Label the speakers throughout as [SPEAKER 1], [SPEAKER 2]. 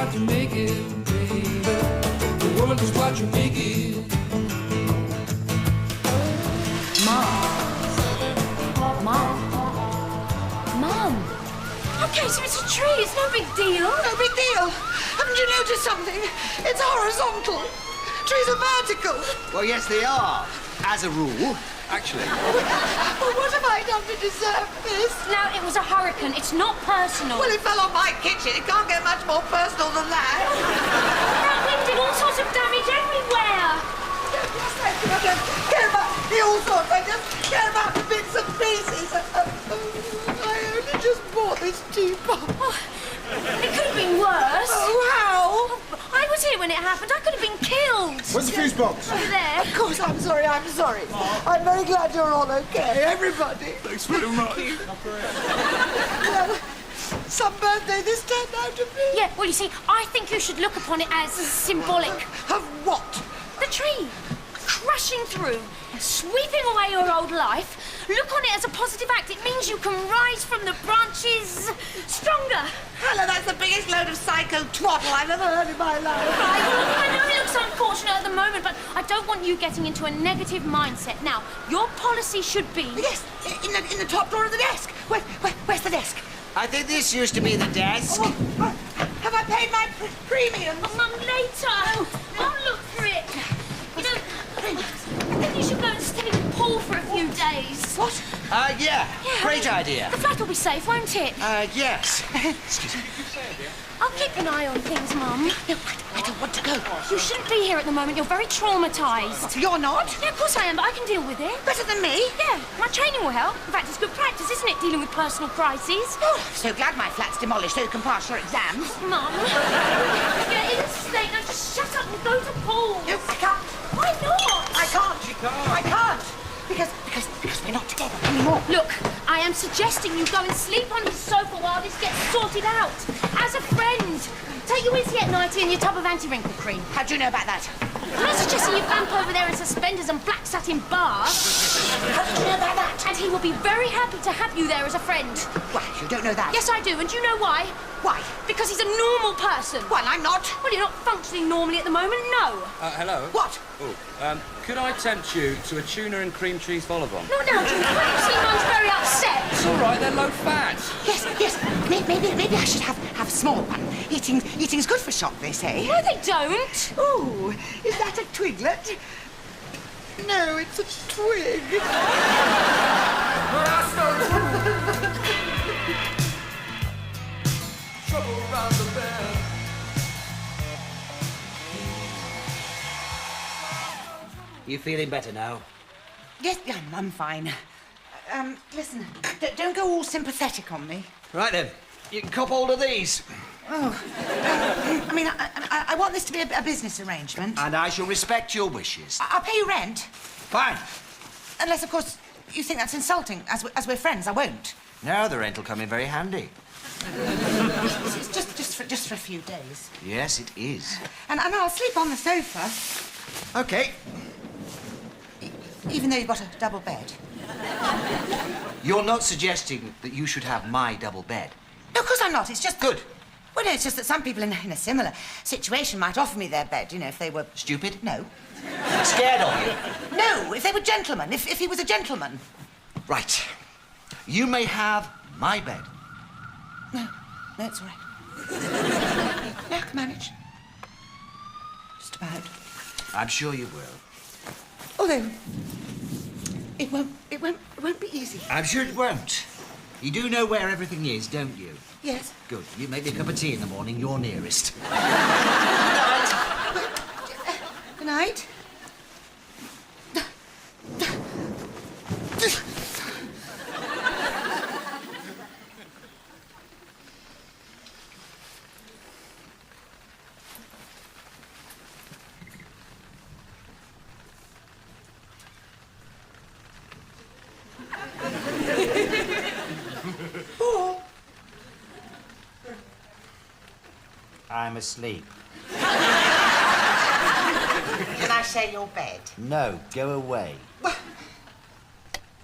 [SPEAKER 1] what you make it, baby. The world is what you make it.
[SPEAKER 2] Mum. Okay, so it's a tree. It's no big deal.
[SPEAKER 3] No big deal. Haven't you noticed something? It's horizontal. Trees are vertical.
[SPEAKER 4] Well, yes, they are, as a rule. Actually.
[SPEAKER 3] Well, what have I done to deserve this?
[SPEAKER 2] Now, it was a hurricane. It's not personal.
[SPEAKER 3] Well, it fell on my kitchen. It can't get much more personal than that.
[SPEAKER 2] That wind did all sorts of damage everywhere.
[SPEAKER 3] Yes, thank you. I don't care about the all sorts. I just care about the bits and pieces. I only just bought this teapot.
[SPEAKER 2] Oh, it could have been worse.
[SPEAKER 3] Oh, how?
[SPEAKER 2] I was here when it happened. I could have been killed.
[SPEAKER 5] Where's the fuse box?
[SPEAKER 2] Over there.
[SPEAKER 3] Of course, I'm sorry. I'm very glad you're all okay, everybody.
[SPEAKER 5] Thanks very much.
[SPEAKER 3] Well, some birthday this turned out to be.
[SPEAKER 2] Yeah, well, you see, I think you should look upon it as symbolic.
[SPEAKER 3] Of what?
[SPEAKER 2] The tree, crashing through, sweeping away your old life. Look on it as a positive act. It means you can rise from the branches stronger.
[SPEAKER 3] Helen, that's the biggest load of psycho twaddle I've ever heard in my life.
[SPEAKER 2] Right, well, I know it looks unfortunate at the moment, but I don't want you getting into a negative mindset. Now, your policy should be...
[SPEAKER 3] Yes, in the top drawer of the desk. Where's the desk?
[SPEAKER 4] I think this used to be the desk.
[SPEAKER 3] Oh, have I paid my premium?
[SPEAKER 2] Oh, Mum, later. I'll look for it. You know, I think you should go and stay with Paul for a few days.
[SPEAKER 3] What?
[SPEAKER 4] Yeah. Great idea.
[SPEAKER 2] The flat will be safe, won't it?
[SPEAKER 4] Yes. Excuse me.
[SPEAKER 2] I'll keep an eye on things, Mum.
[SPEAKER 3] No, I don't want to go.
[SPEAKER 2] You shouldn't be here at the moment. You're very traumatised.
[SPEAKER 3] You're not?
[SPEAKER 2] Yeah, of course I am, but I can deal with it.
[SPEAKER 3] Better than me?
[SPEAKER 2] Yeah, my training will help. In fact, it's good practice, isn't it, dealing with personal crises?
[SPEAKER 3] Oh, so glad my flat's demolished so you can pass your exams.
[SPEAKER 2] Mum, you're in a state. Now just shut up and go to Paul.
[SPEAKER 3] No, I can't.
[SPEAKER 2] Why not?
[SPEAKER 3] I can't.
[SPEAKER 4] She can't.
[SPEAKER 3] I can't. Because we're not together anymore.
[SPEAKER 2] Look, I am suggesting you go and sleep on his sofa while this gets sorted out. As a friend. Take your Winsiette nightie and your tub of anti-wrinkle cream.
[SPEAKER 3] How do you know about that?
[SPEAKER 2] I'm not suggesting you vamp over there in suspenders and black satin bar.
[SPEAKER 3] How do you know about that?
[SPEAKER 2] And he will be very happy to have you there as a friend.
[SPEAKER 3] Why, you don't know that?
[SPEAKER 2] Yes, I do. And do you know why?
[SPEAKER 3] Why?
[SPEAKER 2] Because he's a normal person.
[SPEAKER 3] Well, I'm not.
[SPEAKER 2] Well, you're not functioning normally at the moment, no.
[SPEAKER 6] Hello?
[SPEAKER 3] What?
[SPEAKER 6] Oh, could I tempt you to a tuna and cream cheese vol au vent?
[SPEAKER 2] No, no, June, can't you see Mum's very upset?
[SPEAKER 6] It's all right, they're low fat.
[SPEAKER 3] Yes. Maybe I should have a small one. Eating's good for shock, they say.
[SPEAKER 2] No, they don't.
[SPEAKER 3] Ooh, is that a twiglet? No, it's a twig.
[SPEAKER 1] Trouble around the bend.
[SPEAKER 4] You feeling better now?
[SPEAKER 3] Yes, yeah, I'm fine. Listen, don't go all sympathetic on me.
[SPEAKER 4] Right then. You can cop hold of these.
[SPEAKER 3] Oh, I mean, I want this to be a business arrangement.
[SPEAKER 4] And I shall respect your wishes.
[SPEAKER 3] I'll pay you rent.
[SPEAKER 4] Fine.
[SPEAKER 3] Unless, of course, you think that's insulting. As we're friends, I won't.
[SPEAKER 4] Now the rent will come in very handy.
[SPEAKER 3] It's just for a few days.
[SPEAKER 4] Yes, it is.
[SPEAKER 3] And I'll sleep on the sofa,
[SPEAKER 4] OK.
[SPEAKER 3] even though you've got a double bed.
[SPEAKER 4] You're not suggesting that you should have my double bed?
[SPEAKER 3] No, of course I'm not. It's just...
[SPEAKER 4] Good.
[SPEAKER 3] Well, no, it's just that some people in a similar situation might offer me their bed, you know, if they were...
[SPEAKER 4] Stupid?
[SPEAKER 3] No.
[SPEAKER 4] Scared of you?
[SPEAKER 3] No, if they were gentlemen, if he was a gentleman.
[SPEAKER 4] Right. You may have my bed.
[SPEAKER 3] No, it's all right. No, I can manage. Just about.
[SPEAKER 4] I'm sure you will.
[SPEAKER 3] Although, it won't be easy.
[SPEAKER 4] I'm sure it won't. You do know where everything is, don't you?
[SPEAKER 3] Yes.
[SPEAKER 4] Good. You make me a cup of tea in the morning, you're nearest.
[SPEAKER 3] Good night.
[SPEAKER 4] I'm asleep.
[SPEAKER 3] Can I share your bed?
[SPEAKER 4] No, go away.
[SPEAKER 3] Well,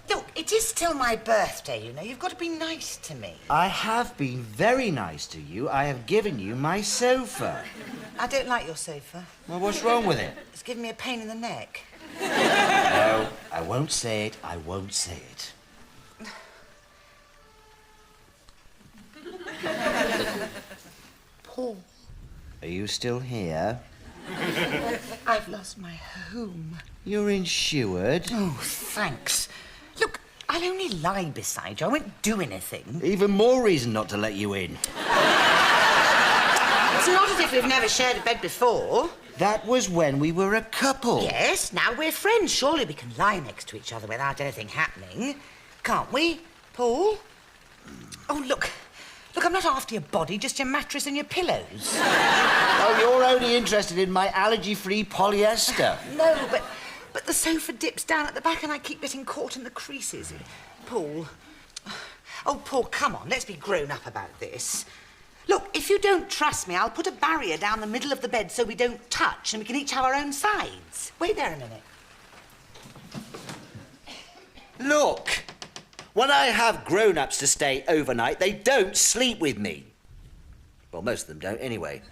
[SPEAKER 3] look, it is still my birthday, you know. You've got to be nice to me.
[SPEAKER 4] I have been very nice to you. I have given you my sofa.
[SPEAKER 3] I don't like your sofa.
[SPEAKER 4] Well, what's wrong with it?
[SPEAKER 3] It's giving me a pain in the neck.
[SPEAKER 4] No, I won't say it. I won't say it.
[SPEAKER 3] Paul,
[SPEAKER 4] Are you still here?
[SPEAKER 3] I've lost my home.
[SPEAKER 4] You're insured.
[SPEAKER 3] Oh, thanks. Look, I'll only lie beside you. I won't do anything.
[SPEAKER 4] Even more reason not to let you in.
[SPEAKER 3] It's not as if we've never shared a bed before.
[SPEAKER 4] That was when we were a couple.
[SPEAKER 3] Yes, now we're friends. Surely we can lie next to each other without anything happening. Can't we, Paul? Oh, look. Look, I'm not after your body, just your mattress and your pillows.
[SPEAKER 4] Oh, you're only interested in my allergy-free polyester.
[SPEAKER 3] No, but the sofa dips down at the back and I keep getting caught in the creases. Paul. Oh, Paul, come on, let's be grown up about this. Look, if you don't trust me, I'll put a barrier down the middle of the bed so we don't touch and we can each have our own sides. Wait there a minute.
[SPEAKER 4] Look, when I have grown-ups to stay overnight, they don't sleep with me. Well, most of them don't anyway.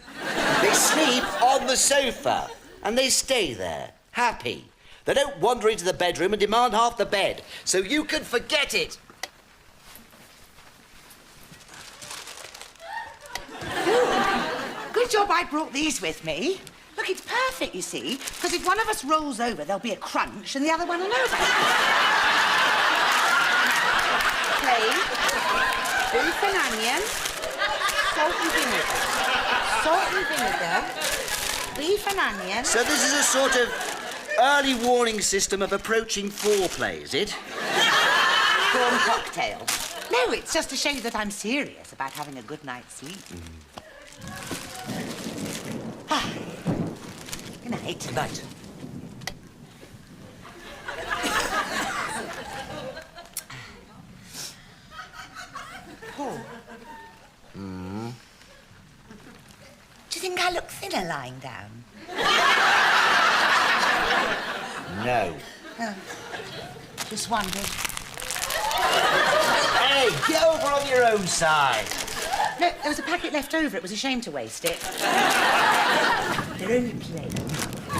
[SPEAKER 4] They sleep on the sofa and they stay there, happy. They don't wander into the bedroom and demand half the bed, so you can forget it.
[SPEAKER 3] Good job I brought these with me. Look, it's perfect, you see, because if one of us rolls over, there'll be a crunch and the other one will know about it. Plain, beef and onion, salt and vinegar. Salt and vinegar, beef and onion.
[SPEAKER 4] So this is a sort of early warning system of approaching foreplay, is it?
[SPEAKER 3] Prawn cocktail. No, it's just to show you that I'm serious about having a good night's sleep. Ah. Good night.
[SPEAKER 4] Good night.
[SPEAKER 3] Paul. Do you think I look thinner lying down?
[SPEAKER 4] No.
[SPEAKER 3] Oh. Just wondered.
[SPEAKER 4] Hey, get over on your own side.
[SPEAKER 3] Look, there was a packet left over. It was a shame to waste it. They're only plain.
[SPEAKER 2] I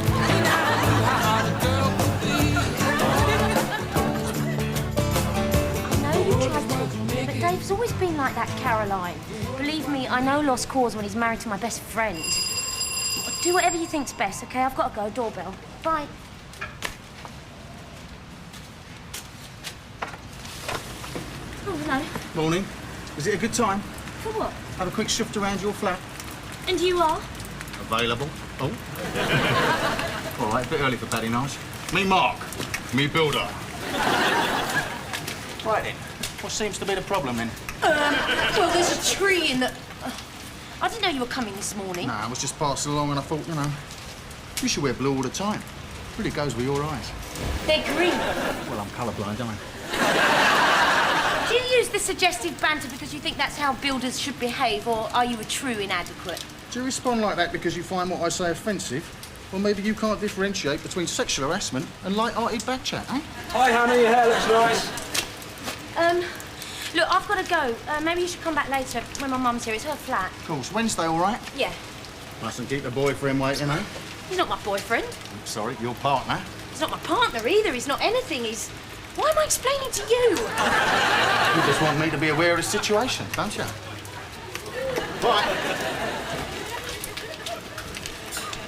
[SPEAKER 2] know you tried to, but Dave's always been like that, Caroline. Believe me, I know lost cause when he's married to my best friend. Do whatever you think's best, OK? I've got to go. Doorbell. Bye. Oh, hello.
[SPEAKER 5] Morning. Is it a good time?
[SPEAKER 2] For what?
[SPEAKER 5] Have a quick shift around your flat.
[SPEAKER 2] And you are?
[SPEAKER 5] Available. Oh. All right, a bit early for Paddy Nice. Me Mark. Me builder. Right then. What seems to be the problem then?
[SPEAKER 2] Well, there's a tree in the... I didn't know you were coming this morning.
[SPEAKER 5] Nah, I was just passing along and I thought, you know, you should wear blue all the time. Really goes with your eyes.
[SPEAKER 2] They're green.
[SPEAKER 5] Well, I'm colourblind, aren't I?
[SPEAKER 2] Do you use the suggestive banter because you think that's how builders should behave, or are you a true inadequate?
[SPEAKER 5] Do you respond like that because you find what I say offensive? Or maybe you can't differentiate between sexual harassment and light-hearted bad chat, eh?
[SPEAKER 6] Hi, Hannah, your hair looks nice.
[SPEAKER 2] Look, I've got to go. Maybe you should come back later when my mum's here. It's her flat.
[SPEAKER 5] Of course, Wednesday, all right?
[SPEAKER 2] Yeah.
[SPEAKER 5] Mustn't keep the boyfriend waiting, eh?
[SPEAKER 2] He's not my boyfriend.
[SPEAKER 5] Sorry, your partner.
[SPEAKER 2] He's not my partner either. He's not anything. He's... Why am I explaining to you?
[SPEAKER 5] You just want me to be aware of the situation, don't you? Right.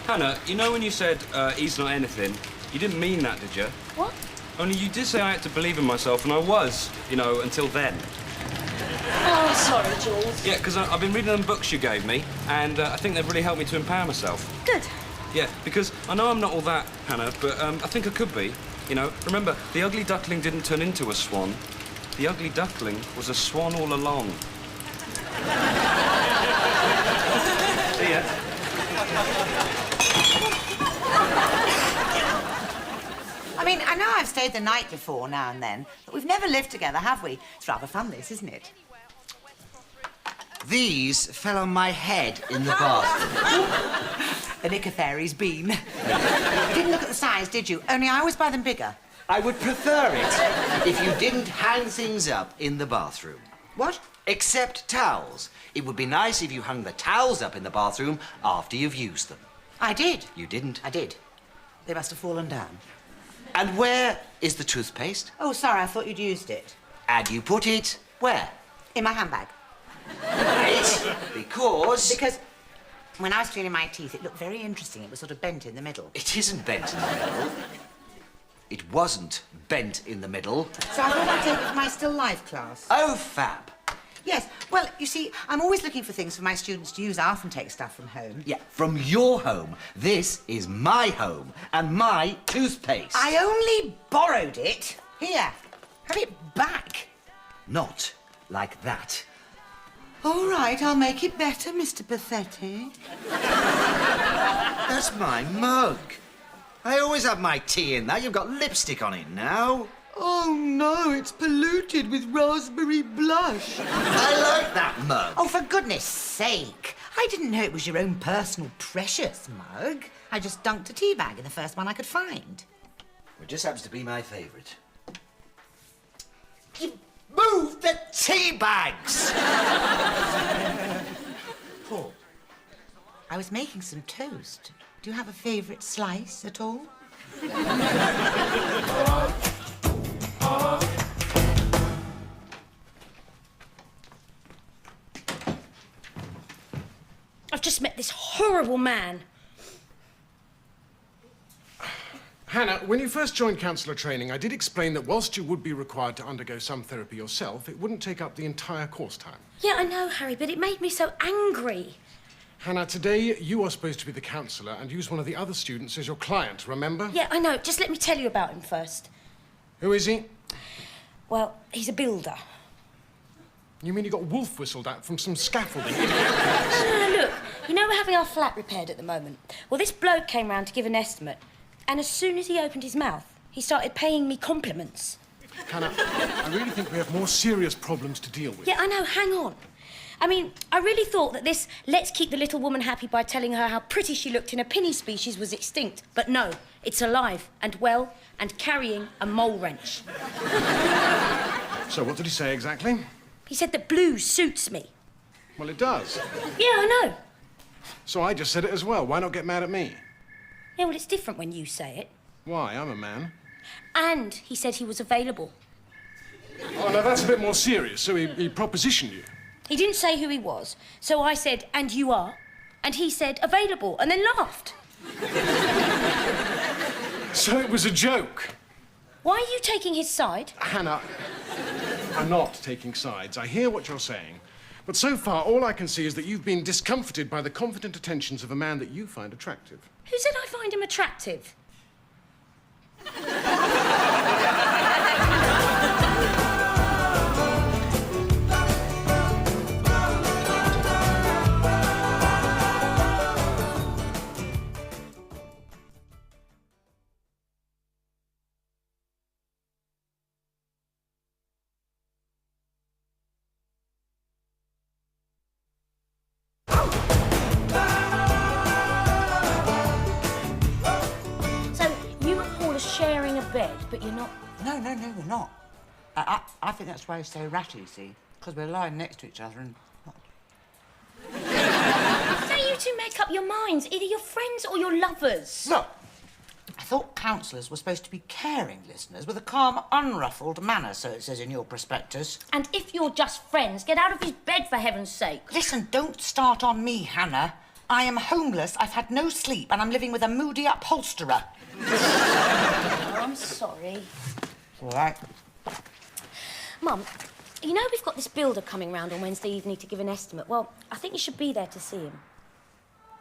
[SPEAKER 6] Hannah, you know when you said, he's not anything, you didn't mean that, did you?
[SPEAKER 2] What?
[SPEAKER 6] Only you did say I had to believe in myself, and I was, you know, until then.
[SPEAKER 2] Oh, sorry, Jules.
[SPEAKER 6] Yeah, because I've been reading them books you gave me, and I think they've really helped me to empower myself.
[SPEAKER 2] Good.
[SPEAKER 6] Yeah, because I know I'm not all that, Hannah, but I think I could be. You know, remember, the ugly duckling didn't turn into a swan. The ugly duckling was a swan all along. See ya.
[SPEAKER 3] I mean, I know I've stayed the night before now and then, but we've never lived together, have we? It's rather fun, this, isn't it?
[SPEAKER 4] These fell on my head in the bathroom.
[SPEAKER 3] The Nick Fairy's been. Didn't look at the size, did you? Only I always buy them bigger.
[SPEAKER 4] I would prefer it if you didn't hang things up in the bathroom.
[SPEAKER 3] What?
[SPEAKER 4] Except towels. It would be nice if you hung the towels up in the bathroom after you've used them.
[SPEAKER 3] I did.
[SPEAKER 4] You didn't.
[SPEAKER 3] I did. They must have fallen down.
[SPEAKER 4] And where is the toothpaste?
[SPEAKER 3] Oh, sorry, I thought you'd used it.
[SPEAKER 4] And you put it where?
[SPEAKER 3] In my handbag.
[SPEAKER 4] Right. Because
[SPEAKER 3] when I was cleaning my teeth, it looked very interesting. It was sort of bent in the middle.
[SPEAKER 4] it isn't bent in the middle. It wasn't bent in the middle.
[SPEAKER 3] So I thought I'd take it for my still life class.
[SPEAKER 4] Oh, fab.
[SPEAKER 3] Yes, well, you see, I'm always looking for things for my students to use. I often take stuff from home.
[SPEAKER 4] Yeah, from your home. This is my home and my toothpaste.
[SPEAKER 3] I only borrowed it. Here, have it back.
[SPEAKER 4] Not like that.
[SPEAKER 3] All right, I'll make it better, Mr. Pathetic.
[SPEAKER 4] That's my mug. I always have my tea in that. You've got lipstick on it now.
[SPEAKER 3] Oh, no, it's polluted with raspberry blush.
[SPEAKER 4] I like that mug.
[SPEAKER 3] Oh, for goodness sake. I didn't know it was your own personal precious mug. I just dunked a tea bag in the first one I could find.
[SPEAKER 4] It just happens to be my favourite. You moved the tea bags!
[SPEAKER 3] Paul, I was making some toast. Do you have a favourite slice at all?
[SPEAKER 2] I've just met this horrible man.
[SPEAKER 7] Hannah, when you first joined counsellor training, I did explain that whilst you would be required to undergo some therapy yourself, it wouldn't take up the entire course time.
[SPEAKER 2] Yeah, I know, Harry, but it made me so angry.
[SPEAKER 7] Hannah, today you are supposed to be the counsellor and use one of the other students as your client, remember?
[SPEAKER 2] Yeah, I know. Just let me tell you about him first.
[SPEAKER 7] Who is he?
[SPEAKER 2] Well, he's a builder.
[SPEAKER 7] You mean he got wolf whistled at from some scaffolding?
[SPEAKER 2] No, look. You know we're having our flat repaired at the moment. Well, this bloke came round to give an estimate, and as soon as he opened his mouth, he started paying me compliments.
[SPEAKER 7] Hannah, I really think we have more serious problems to deal with.
[SPEAKER 2] Yeah, I know. Hang on. I mean, I really thought that this let's keep the little woman happy by telling her how pretty she looked in a pinny species was extinct. But no, it's alive and well and carrying a mole wrench.
[SPEAKER 7] So what did he say exactly?
[SPEAKER 2] He said that blue suits me.
[SPEAKER 7] Well, it does.
[SPEAKER 2] Yeah, I know.
[SPEAKER 7] So I just said it as well. Why not get mad at me?
[SPEAKER 2] Yeah, well, it's different when you say it.
[SPEAKER 7] Why? I'm a man.
[SPEAKER 2] And he said he was available.
[SPEAKER 7] Oh, no, that's a bit more serious. So he propositioned you.
[SPEAKER 2] He didn't say who he was, so I said, and you are? And he said, available, and then laughed.
[SPEAKER 7] So it was a joke.
[SPEAKER 2] Why are you taking his side?
[SPEAKER 7] Hannah, I'm not taking sides. I hear what you're saying. But so far, all I can see is that you've been discomforted by the confident attentions of a man that you find attractive.
[SPEAKER 2] Who said I find him attractive? Sharing a bed, but you're not...
[SPEAKER 3] No, we're not. I think that's why he's so ratty, you see, because we're lying next to each other and...
[SPEAKER 2] So you two make up your minds, either you're friends or you're lovers.
[SPEAKER 3] Look, I thought counsellors were supposed to be caring listeners with a calm, unruffled manner, so it says in your prospectus.
[SPEAKER 2] And if you're just friends, get out of his bed, for heaven's sake.
[SPEAKER 3] Listen, don't start on me, Hannah. I am homeless, I've had no sleep, and I'm living with a moody upholsterer.
[SPEAKER 2] Oh, I'm sorry.
[SPEAKER 3] All right.
[SPEAKER 2] Mum, you know we've got this builder coming round on Wednesday evening to give an estimate. Well, I think you should be there to see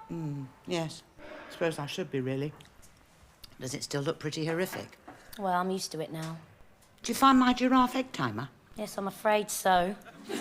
[SPEAKER 2] him.
[SPEAKER 3] Yes. Suppose I should be, really. Does it still look pretty horrific?
[SPEAKER 2] Well, I'm used to it now.
[SPEAKER 3] Do you find my giraffe egg timer?
[SPEAKER 2] Yes, I'm afraid so.
[SPEAKER 3] You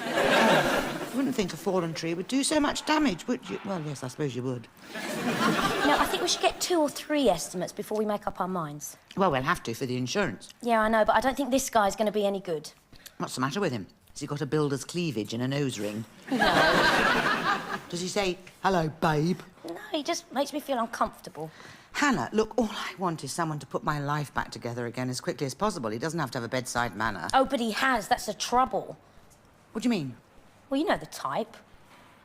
[SPEAKER 3] wouldn't think a fallen tree would do so much damage, would you? Well, yes, I suppose you would.
[SPEAKER 2] No, I think we should get 2 or 3 estimates before we make up our minds.
[SPEAKER 3] Well, we'll have to for the insurance.
[SPEAKER 2] Yeah, I know, but I don't think this guy's going to be any good.
[SPEAKER 3] What's the matter with him? Has he got a builder's cleavage and a nose ring?
[SPEAKER 2] No.
[SPEAKER 3] Does he say, hello, babe?
[SPEAKER 2] No, He just makes me feel uncomfortable.
[SPEAKER 3] Hannah, look, all I want is someone to put my life back together again as quickly as possible. He doesn't have to have a bedside manner.
[SPEAKER 2] Oh, but he has. That's the trouble.
[SPEAKER 3] What do you mean?
[SPEAKER 2] Well, you know the type.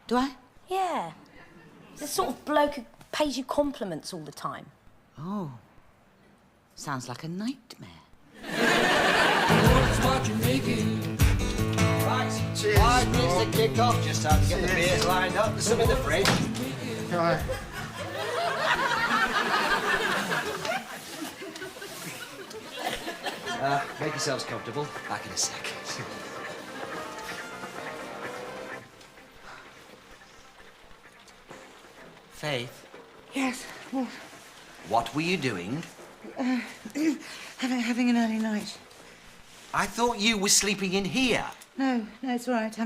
[SPEAKER 3] Do I?
[SPEAKER 2] Yeah. He's the sort of bloke who pays you compliments all the time.
[SPEAKER 3] Oh. Sounds like a nightmare.
[SPEAKER 1] What's what you're making?
[SPEAKER 4] Right, cheers. 5 minutes to kick off. Just time to get the beers lined up. There's some in the fridge.
[SPEAKER 5] Right.
[SPEAKER 4] Make yourselves comfortable. Back in a sec. Faith,
[SPEAKER 3] Yes, what?
[SPEAKER 4] what were you doing?
[SPEAKER 3] Having an early night.
[SPEAKER 4] I thought you were sleeping in here.
[SPEAKER 3] No, it's all right.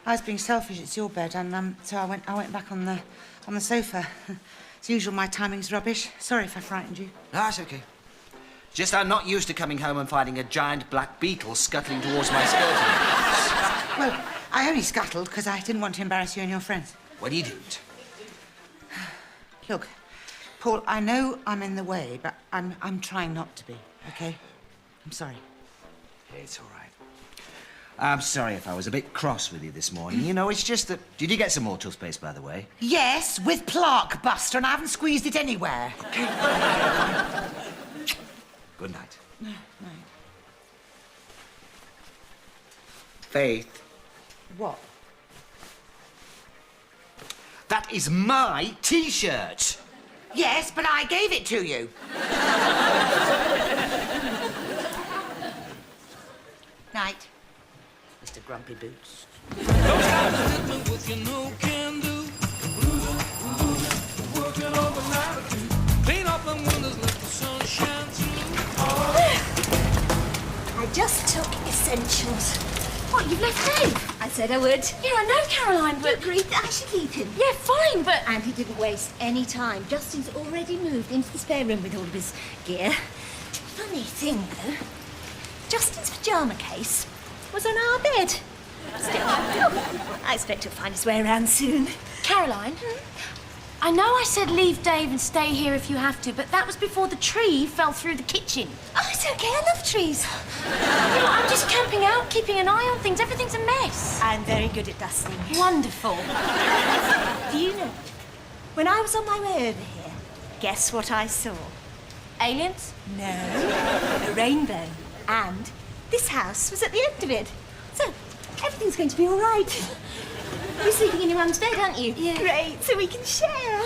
[SPEAKER 3] I was being selfish. It's your bed, and so I went back on the sofa. As usual, my timing's rubbish. Sorry if I frightened you.
[SPEAKER 4] No, that's okay. Just I'm not used to coming home and finding a giant black beetle scuttling towards my skirting.
[SPEAKER 3] Well, I only scuttled because I didn't want to embarrass you and your friends.
[SPEAKER 4] Well, you didn't.
[SPEAKER 3] Look, Paul, I know I'm in the way, but I'm trying not to be. Okay? I'm sorry.
[SPEAKER 4] It's all right. I'm sorry if I was a bit cross with you this morning. You know, it's just that... Did you get some more toothpaste, by the way?
[SPEAKER 3] Yes, with plaque, Buster, and I haven't squeezed it anywhere.
[SPEAKER 4] Good night.
[SPEAKER 3] No.
[SPEAKER 4] Faith,
[SPEAKER 3] What?
[SPEAKER 4] that is my T-shirt.
[SPEAKER 3] Yes, but I gave it to you. Night, Mr. Grumpy Boots.
[SPEAKER 1] With your no can do. Working overnight. Clean up them windows, let the sun shine through.
[SPEAKER 8] I just took essentials.
[SPEAKER 2] What, you've left Dave?
[SPEAKER 8] I said I would.
[SPEAKER 2] Yeah, I know, Caroline,
[SPEAKER 8] You
[SPEAKER 2] but...
[SPEAKER 8] agreed that I should keep him.
[SPEAKER 2] Yeah, fine, but...
[SPEAKER 8] And he didn't waste any time. Justin's already moved into the spare room with all of his gear. Funny thing, though, Justin's pyjama case was on our bed. Still, I expect he'll find his way around soon.
[SPEAKER 2] Caroline, I know I said leave Dave and stay here if you have to, but that was before the tree fell through the kitchen.
[SPEAKER 8] Oh, it's okay. I love trees.
[SPEAKER 2] You know, I'm just camping out, keeping an eye on things. Everything's a mess.
[SPEAKER 8] I'm very good at dusting.
[SPEAKER 2] Wonderful.
[SPEAKER 8] Do you know, when I was on my way over here, guess what I saw?
[SPEAKER 2] Aliens?
[SPEAKER 8] No, a rainbow. And this house was at the end of it. So, everything's going to be all right.
[SPEAKER 2] You're sleeping in your mum's bed, aren't you?
[SPEAKER 8] Yeah. Great, so we can share.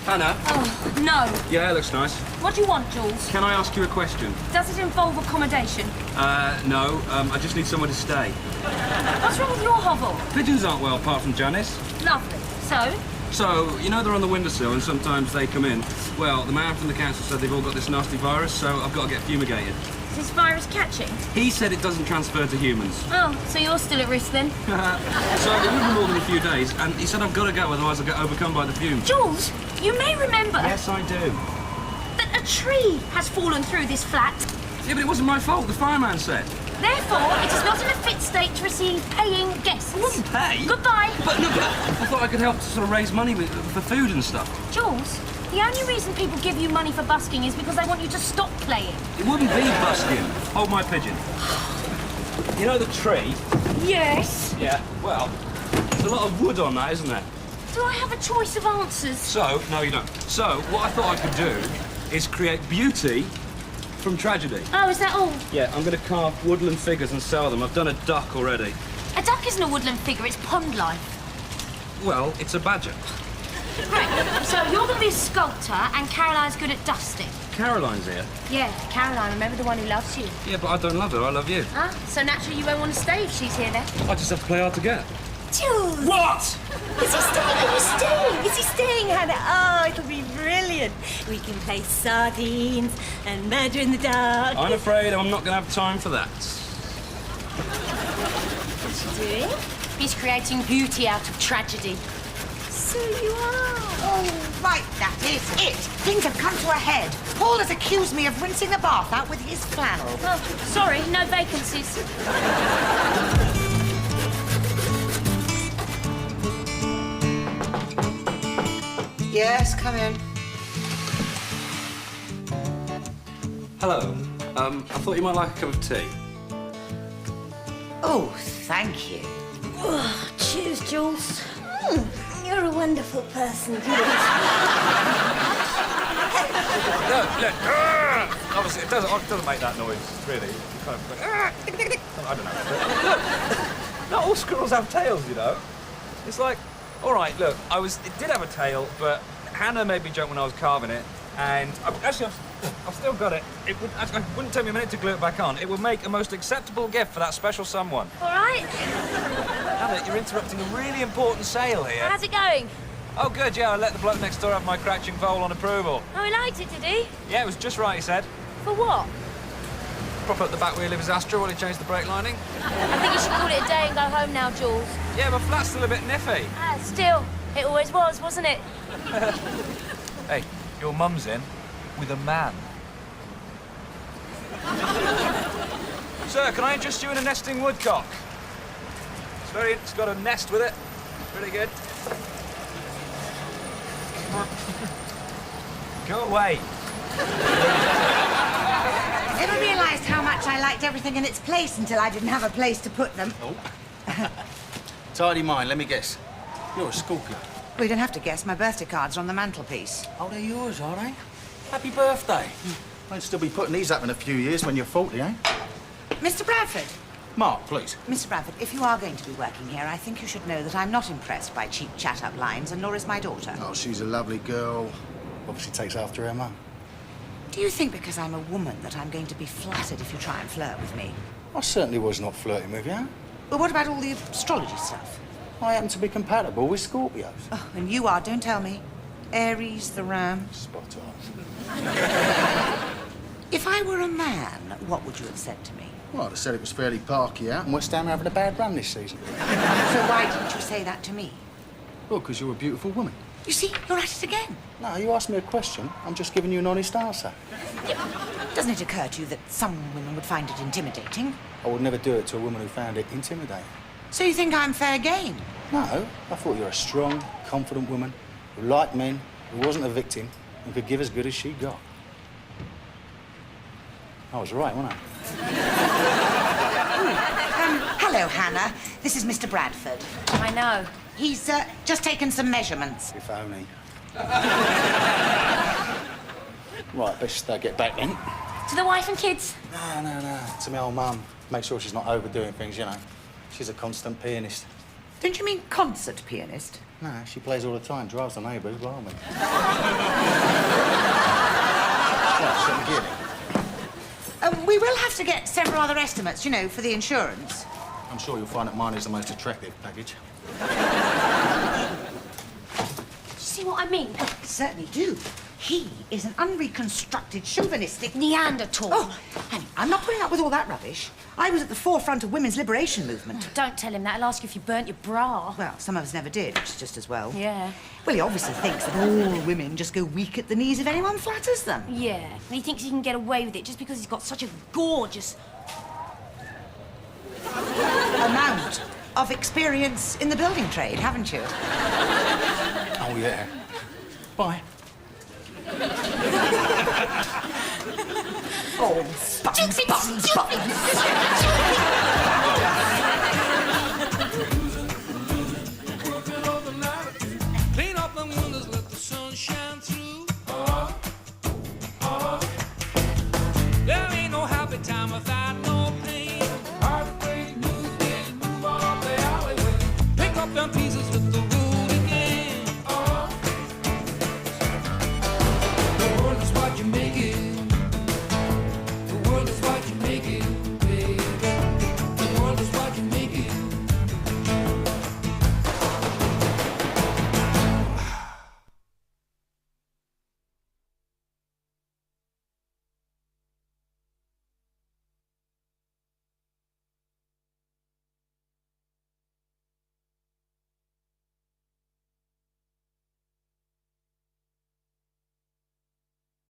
[SPEAKER 6] Hannah?
[SPEAKER 2] Oh, no.
[SPEAKER 6] Yeah, looks nice.
[SPEAKER 2] What do you want, Jules?
[SPEAKER 6] Can I ask you a question?
[SPEAKER 2] Does it involve accommodation?
[SPEAKER 6] No. I just need somewhere to stay.
[SPEAKER 2] What's wrong with your hovel?
[SPEAKER 6] Pigeons aren't well, apart from Janice.
[SPEAKER 2] Lovely. So?
[SPEAKER 6] So, you know they're on the windowsill and sometimes they come in. Well, the man from the council said they've all got this nasty virus, so I've got to get fumigated.
[SPEAKER 2] Is this virus catching?
[SPEAKER 6] He said it doesn't transfer to humans.
[SPEAKER 2] Oh, so you're still at risk then?
[SPEAKER 6] So it wouldn't be more than a few days, and he said I've got to go, otherwise I'll get overcome by the fumes.
[SPEAKER 2] Jules, you may remember
[SPEAKER 6] Yes, I do.
[SPEAKER 2] that a tree has fallen through this flat.
[SPEAKER 6] Yeah, but it wasn't my fault, the fireman said.
[SPEAKER 2] Therefore, it is not in a fit state to receive paying guests.
[SPEAKER 6] I wouldn't pay.
[SPEAKER 2] Goodbye.
[SPEAKER 6] But no, but I thought I could help to sort of raise money for food and stuff.
[SPEAKER 2] Jules, the only reason people give you money for busking is because they want you to stop playing.
[SPEAKER 6] It wouldn't be busking. Hold my pigeon. You know the tree?
[SPEAKER 2] Yes.
[SPEAKER 6] Yeah. Well, there's a lot of wood on that, isn't there?
[SPEAKER 2] Do I have a choice of answers?
[SPEAKER 6] So, no, you don't. So, what I thought I could do is create beauty from tragedy.
[SPEAKER 2] Oh, is that all?
[SPEAKER 6] Yeah, I'm going to carve woodland figures and sell them. I've done a duck already.
[SPEAKER 2] A duck isn't a woodland figure, it's pond life.
[SPEAKER 6] Well, it's a badger.
[SPEAKER 2] Great. So you're going to be a sculptor and Caroline's good at dusting.
[SPEAKER 6] Caroline's here.
[SPEAKER 2] Yeah, Caroline, remember the one who loves you.
[SPEAKER 6] Yeah, but I don't love her. I love you.
[SPEAKER 2] Huh? So naturally you won't want to stay if she's here then.
[SPEAKER 6] I just have to play hard to get.
[SPEAKER 8] Jules!
[SPEAKER 6] What?
[SPEAKER 8] Is he staying? Are you staying? Is he staying, Hannah? Oh, it'll be brilliant. We can play sardines and murder in the dark.
[SPEAKER 6] I'm afraid I'm not going to have time for that.
[SPEAKER 8] What's he doing?
[SPEAKER 2] He's creating beauty out of tragedy.
[SPEAKER 8] So you are.
[SPEAKER 3] Oh, right, that is it. Things have come to a head. Paul has accused me of rinsing the bath out with his flannel.
[SPEAKER 2] Oh, sorry, no vacancies.
[SPEAKER 3] Yes, come in.
[SPEAKER 6] Hello. I thought you might like a cup of tea.
[SPEAKER 3] Oh, thank you.
[SPEAKER 2] Oh, cheers, Jules.
[SPEAKER 8] You're a wonderful person, Jules.
[SPEAKER 6] Look. Obviously, it doesn't make that noise, really. Kind of, I don't know. Not all squirrels have tails, you know. It's like, all right, look, it did have a tail, but Hannah made me jump when I was carving it, and I've still got it. It wouldn't take me a minute to glue it back on. It would make a most acceptable gift for that special someone.
[SPEAKER 2] All right.
[SPEAKER 6] Hannah, you're interrupting a really important sale here.
[SPEAKER 2] How's it going?
[SPEAKER 6] Oh, good, yeah, I let the bloke next door have my crouching vole on approval.
[SPEAKER 2] Oh, he liked it, did he?
[SPEAKER 6] Yeah, it was just right, he said.
[SPEAKER 2] For what?
[SPEAKER 6] Prop up the back wheel of his Astra while he changed the brake lining.
[SPEAKER 2] I think you should call it a day and go home now, Jules.
[SPEAKER 6] Yeah, but flat's still a bit niffy.
[SPEAKER 2] Still, it always was, wasn't it?
[SPEAKER 6] Hey, your mum's in with a man. Sir, can I interest you in a nesting woodcock? It's got a nest with it. Pretty good. Go away.
[SPEAKER 3] I never realised how much I liked everything in its place until I didn't have a place to put them.
[SPEAKER 5] Oh. Tidy mind, let me guess. You're a Scorpio.
[SPEAKER 3] Well, you don't have to guess. My birthday cards are on the mantelpiece.
[SPEAKER 5] Oh, they're yours, are they? Happy birthday. I'd still be putting these up in a few years when you're 40, eh?
[SPEAKER 3] Mr. Bradford.
[SPEAKER 5] Mark, please.
[SPEAKER 3] Mr. Bradford, if you are going to be working here, I think you should know that I'm not impressed by cheap chat-up lines, and nor is my daughter.
[SPEAKER 5] Oh, she's a lovely girl. Obviously takes after her mum.
[SPEAKER 3] Do you think because I'm a woman that I'm going to be flattered if you try and flirt with me?
[SPEAKER 5] I certainly was not flirting with you.
[SPEAKER 3] Well, what about all the astrology stuff?
[SPEAKER 5] I happen to be compatible with Scorpios.
[SPEAKER 3] Oh, and you are, don't tell me. Aries, the ram.
[SPEAKER 5] Spot on.
[SPEAKER 3] If I were a man, what would you have said to me?
[SPEAKER 5] Well, I'd have said it was fairly parky out and West Ham are having a bad run this season.
[SPEAKER 3] So why didn't you say that to me?
[SPEAKER 5] Well, because you're a beautiful woman.
[SPEAKER 3] You see, you're at it again.
[SPEAKER 5] No, you asked me a question. I'm just giving you an honest answer.
[SPEAKER 3] Doesn't it occur to you that some women would find it intimidating?
[SPEAKER 5] I would never do it to a woman who found it intimidating.
[SPEAKER 3] So you think I'm fair game?
[SPEAKER 5] No, I thought you were a strong, confident woman who liked men, who wasn't a victim, and could give as good as she got. I was right, wasn't I?
[SPEAKER 3] Hello, Hannah. This is Mr. Bradford.
[SPEAKER 2] I know.
[SPEAKER 3] He's just taken some measurements.
[SPEAKER 5] If only. Right, best get back then.
[SPEAKER 2] To the wife and kids?
[SPEAKER 5] No. To my old mum. Make sure she's not overdoing things, you know. She's a constant pianist.
[SPEAKER 3] Don't you mean concert pianist?
[SPEAKER 5] No, she plays all the time, drives the neighbours, blimey. Right, so I'm getting.
[SPEAKER 3] We will have to get several other estimates, you know, for the insurance.
[SPEAKER 5] I'm sure you'll find that mine is the most attractive package.
[SPEAKER 2] See what I mean?
[SPEAKER 3] I certainly do. He is an unreconstructed, chauvinistic...
[SPEAKER 2] Neanderthal.
[SPEAKER 3] Oh, honey, I'm not putting up with all that rubbish. I was at the forefront of women's liberation movement.
[SPEAKER 2] Don't tell him that. He'll ask you if you burnt your bra.
[SPEAKER 3] Well, some of us never did, which is just as well.
[SPEAKER 2] Yeah.
[SPEAKER 3] Well, he obviously thinks that all women just go weak at the knees if anyone flatters them.
[SPEAKER 2] Yeah. And he thinks he can get away with it just because he's got such a gorgeous...
[SPEAKER 3] amount of experience in the building trade, haven't you?
[SPEAKER 5] Oh, yeah. Bye.
[SPEAKER 3] Oh, buttons.